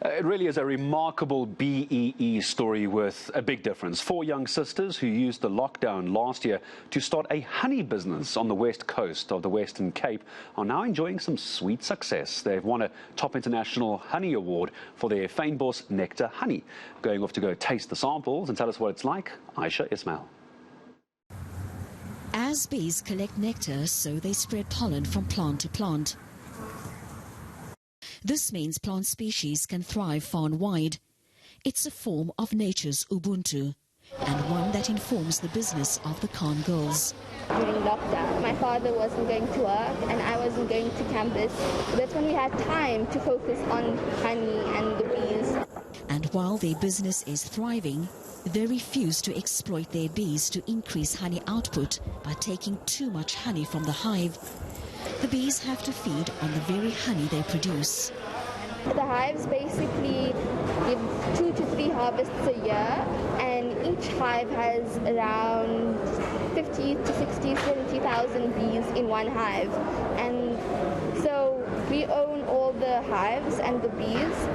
It really is a remarkable B.E.E. story with a big difference. 4 young sisters who used the lockdown last year to start a honey business on the west coast of the Western Cape are now enjoying some sweet success. They've won a top international honey award for their fynbos-nectar honey. Going off to go taste the samples and tell us what it's like, Ayesha Ismail. As bees collect nectar, so they spread pollen from plant to plant. This means plant species can thrive far and wide. It's a form of nature's Ubuntu, and one that informs the business of the Khan girls. During lockdown, my father wasn't going to work and I wasn't going to campus. That's when we had time to focus on honey and the bees. And while their business is thriving, they refuse to exploit their bees to increase honey output by taking too much honey from the hive. The bees have to feed on the very honey they produce. The hives basically give 2 to 3 harvests a year, and each hive has around 50 to 60, 70,000 bees in one hive. And so we own all the hives and the bees.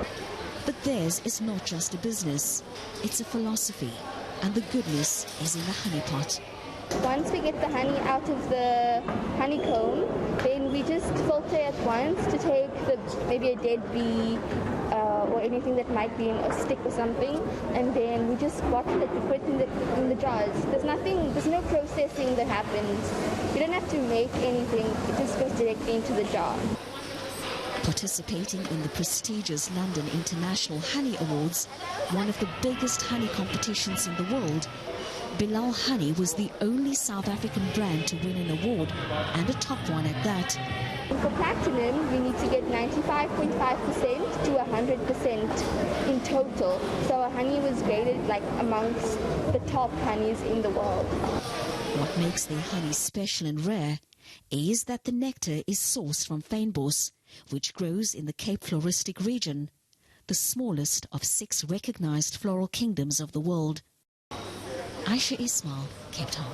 But theirs is not just a business, it's a philosophy, and the goodness is in the honey pot. Once we get the honey out of the honeycomb, then we just filter it once to take maybe a dead bee or anything that might be in a stick or something, and then we just bottle it, we put it in the jars. There's no processing that happens. You don't have to make anything, it just goes directly into the jar. Participating in the prestigious London International Honey Awards, one of the biggest honey competitions in the world, Bilal Honey was the only South African brand to win an award, and a top one at that. For platinum, you need to get 95.5% to 100% in total. So our honey was graded like amongst the top honeys in the world. What makes their honey special and rare is that the nectar is sourced from fynbos, which grows in the Cape Floristic region, the smallest of 6 recognized floral kingdoms of the world. Ayesha Ismail, Cape Town.